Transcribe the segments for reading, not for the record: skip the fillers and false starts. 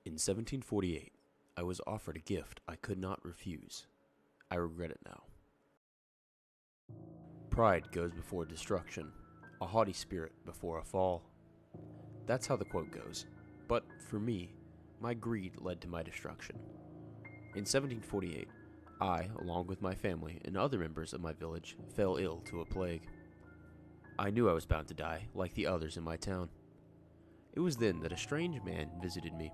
In 1748, I was offered a gift I could not refuse. I regret it now. Pride goes before destruction, a haughty spirit before a fall. That's how the quote goes, but for me, my greed led to my destruction. In 1748, I, along with my family and other members of my village, fell ill to a plague. I knew I was bound to die, like the others in my town. It was then that a strange man visited me.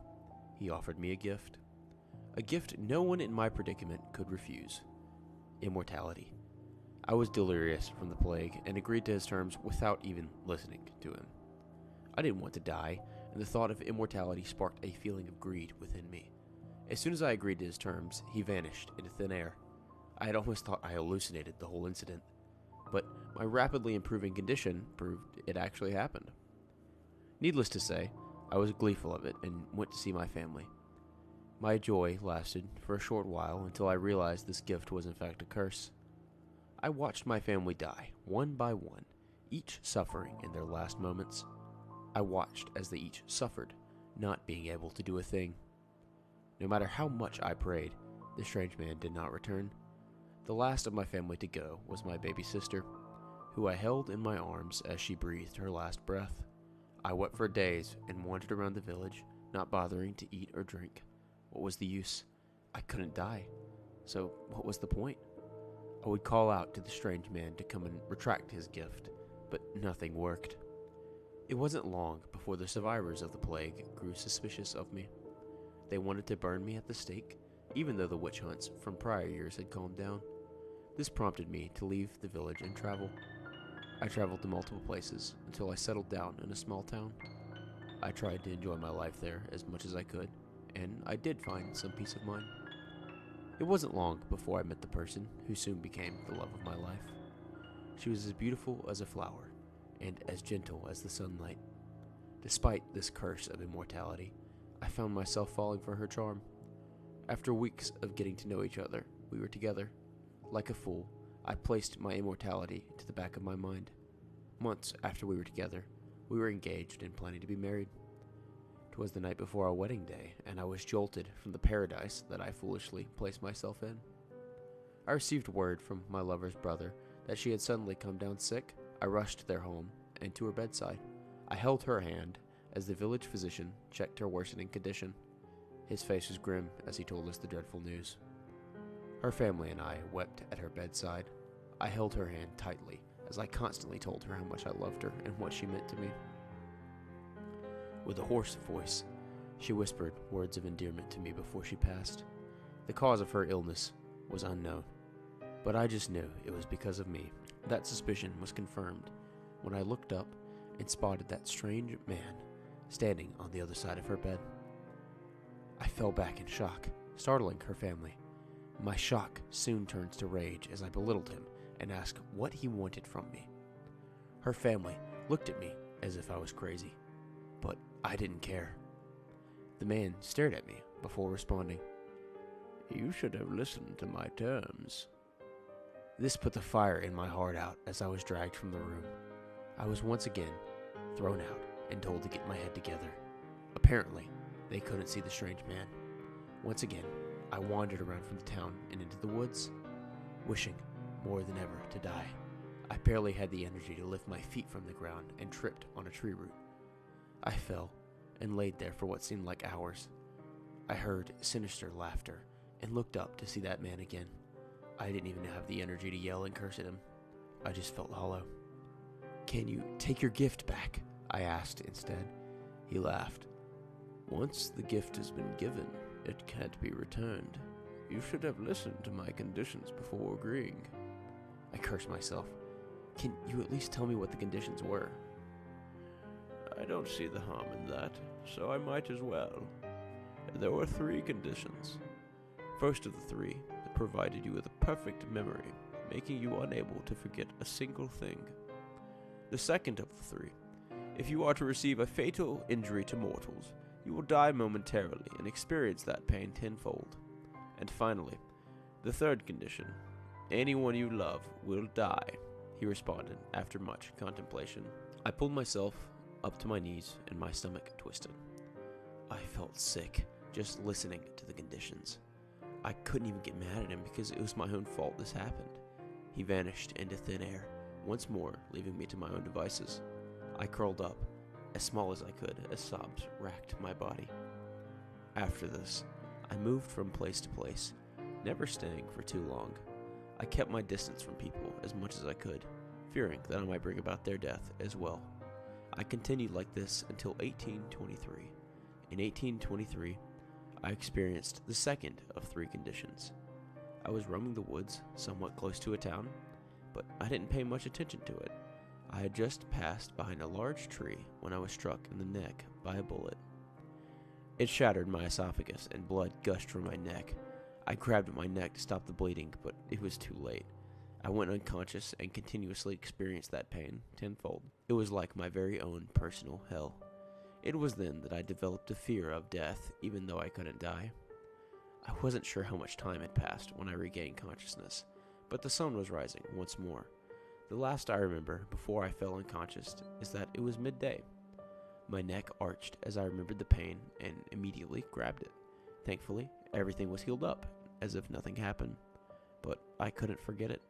He offered me a gift no one in my predicament could refuse: immortality. I was delirious from the plague and agreed to his terms without even listening to him. I didn't want to die, and the thought of immortality sparked a feeling of greed within me. As soon as I agreed to his terms, he vanished into thin air. I had almost thought I hallucinated the whole incident, but my rapidly improving condition proved it actually happened. Needless to say, I was gleeful of it and went to see my family. My joy lasted for a short while until I realized this gift was in fact a curse. I watched my family die, one by one, each suffering in their last moments. I watched as they each suffered, not being able to do a thing. No matter how much I prayed, the strange man did not return. The last of my family to go was my baby sister, who I held in my arms as she breathed her last breath. I wept for days and wandered around the village, not bothering to eat or drink. What was the use? I couldn't die. So what was the point? I would call out to the strange man to come and retract his gift, but nothing worked. It wasn't long before the survivors of the plague grew suspicious of me. They wanted to burn me at the stake, even though the witch hunts from prior years had calmed down. This prompted me to leave the village and travel. I traveled to multiple places until I settled down in a small town. I tried to enjoy my life there as much as I could, and I did find some peace of mind. It wasn't long before I met the person who soon became the love of my life. She was as beautiful as a flower, and as gentle as the sunlight. Despite this curse of immortality, I found myself falling for her charm. After weeks of getting to know each other, we were together. Like a fool, I placed my immortality to the back of my mind. Months after we were together, we were engaged and planning to be married. 'Twas the night before our wedding day, and I was jolted from the paradise that I foolishly placed myself in. I received word from my lover's brother that she had suddenly come down sick. I rushed to their home and to her bedside. I held her hand as the village physician checked her worsening condition. His face was grim as he told us the dreadful news. Her family and I wept at her bedside. I held her hand tightly as I constantly told her how much I loved her and what she meant to me. With a hoarse voice, she whispered words of endearment to me before she passed. The cause of her illness was unknown, but I just knew it was because of me. That suspicion was confirmed when I looked up and spotted that strange man standing on the other side of her bed. I fell back in shock, startling her family. My shock soon turns to rage as I belittled him and asked what he wanted from me. Her family looked at me as if I was crazy, but I didn't care. The man stared at me before responding. "You should have listened to my terms." This put the fire in my heart out as I was dragged from the room. I was once again thrown out and told to get my head together. Apparently, they couldn't see the strange man. Once again, I wandered around from the town and into the woods, wishing more than ever to die. I barely had the energy to lift my feet from the ground and tripped on a tree root. I fell and laid there for what seemed like hours. I heard sinister laughter and looked up to see that man again. I didn't even have the energy to yell and curse at him. I just felt hollow. "Can you take your gift back?" I asked instead. He laughed. "Once the gift has been given, it can't be returned. You should have listened to my conditions before agreeing." I cursed myself. "Can you at least tell me what the conditions were?" "I don't see the harm in that, so I might as well. There were 3 conditions. First of the 3, it provided you with a perfect memory, making you unable to forget a single thing. The second of the 3, if you are to receive a fatal injury to mortals, you will die momentarily and experience that pain tenfold. And finally, the third condition, anyone you love will die," he responded after much contemplation. I pulled myself up to my knees and my stomach twisted. I felt sick, just listening to the conditions. I couldn't even get mad at him because it was my own fault this happened. He vanished into thin air, once more leaving me to my own devices. I curled up, as small as I could, as sobs racked my body. After this, I moved from place to place, never staying for too long. I kept my distance from people as much as I could, fearing that I might bring about their death as well. I continued like this until 1823. In 1823, I experienced the second of 3 conditions. I was roaming the woods, somewhat close to a town, but I didn't pay much attention to it. I had just passed behind a large tree when I was struck in the neck by a bullet. It shattered my esophagus and blood gushed from my neck. I grabbed at my neck to stop the bleeding, but it was too late. I went unconscious and continuously experienced that pain tenfold. It was like my very own personal hell. It was then that I developed a fear of death, even though I couldn't die. I wasn't sure how much time had passed when I regained consciousness, but the sun was rising once more. The last I remember before I fell unconscious is that it was midday. My neck arched as I remembered the pain and immediately grabbed it. Thankfully, everything was healed up, as if nothing happened. But I couldn't forget it.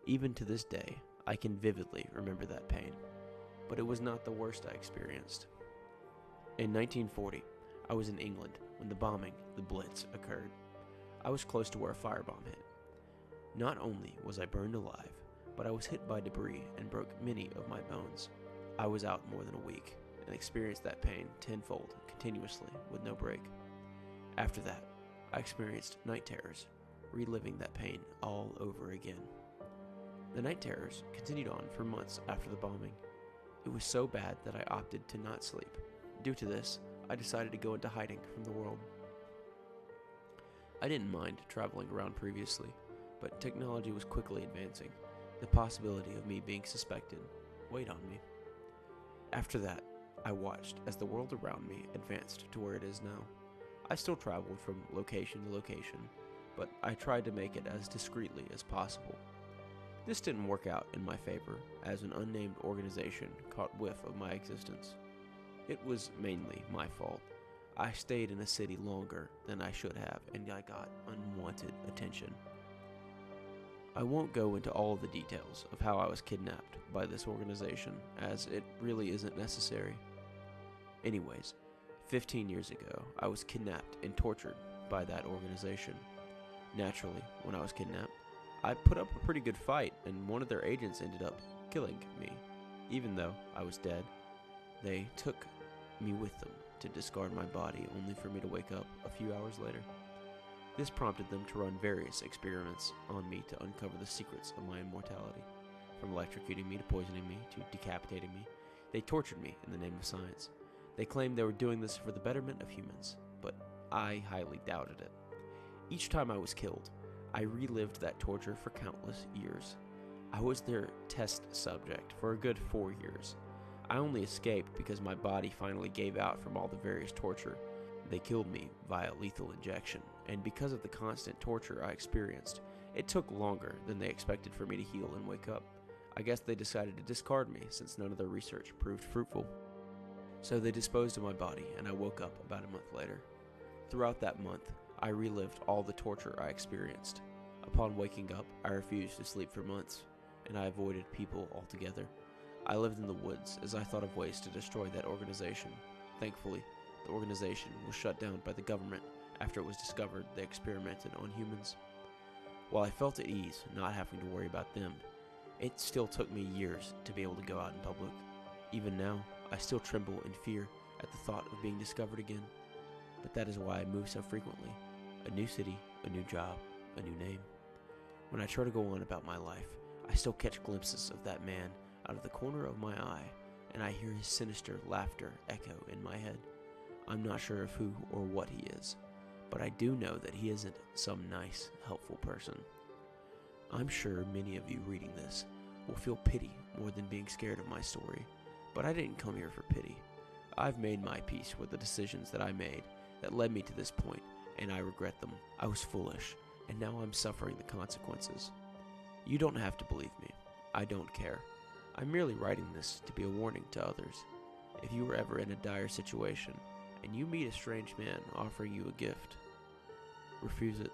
Even to this day, I can vividly remember that pain. But it was not the worst I experienced. In 1940, I was in England when the bombing, the Blitz, occurred. I was close to where a firebomb hit. Not only was I burned alive, but I was hit by debris and broke many of my bones. I was out more than a week and experienced that pain tenfold, continuously, with no break. After that, I experienced night terrors, reliving that pain all over again. The night terrors continued on for months after the bombing. It was so bad that I opted to not sleep. Due to this, I decided to go into hiding from the world. I didn't mind traveling around previously, but technology was quickly advancing. The possibility of me being suspected weighed on me. After that, I watched as the world around me advanced to where it is now. I still traveled from location to location, but I tried to make it as discreetly as possible. This didn't work out in my favor, as an unnamed organization caught whiff of my existence. It was mainly my fault. I stayed in a city longer than I should have, and I got unwanted attention. I won't go into all of the details of how I was kidnapped by this organization, as it really isn't necessary. Anyways, 15 years ago, I was kidnapped and tortured by that organization. Naturally, when I was kidnapped, I put up a pretty good fight, and one of their agents ended up killing me. Even though I was dead, they took me with them to discard my body, only for me to wake up a few hours later. This prompted them to run various experiments on me to uncover the secrets of my immortality. From electrocuting me to poisoning me to decapitating me, they tortured me in the name of science. They claimed they were doing this for the betterment of humans, but I highly doubted it. Each time I was killed, I relived that torture for countless years. I was their test subject for a good 4 years. I only escaped because my body finally gave out from all the various torture. They killed me via lethal injection, and because of the constant torture I experienced, it took longer than they expected for me to heal and wake up. I guess they decided to discard me since none of their research proved fruitful. So they disposed of my body, and I woke up about a month later. Throughout that month, I relived all the torture I experienced. Upon waking up, I refused to sleep for months, and I avoided people altogether. I lived in the woods as I thought of ways to destroy that organization. Thankfully, the organization was shut down by the government after it was discovered they experimented on humans. While I felt at ease not having to worry about them, it still took me years to be able to go out in public. Even now, I still tremble in fear at the thought of being discovered again. But that is why I move so frequently. A new city, a new job, a new name. When I try to go on about my life, I still catch glimpses of that man out of the corner of my eye, and I hear his sinister laughter echo in my head. I'm not sure of who or what he is, but I do know that he isn't some nice, helpful person. I'm sure many of you reading this will feel pity more than being scared of my story, but I didn't come here for pity. I've made my peace with the decisions that I made that led me to this point, and I regret them. I was foolish, and now I'm suffering the consequences. You don't have to believe me. I don't care. I'm merely writing this to be a warning to others. If you were ever in a dire situation and you meet a strange man offering you a gift. Refuse it.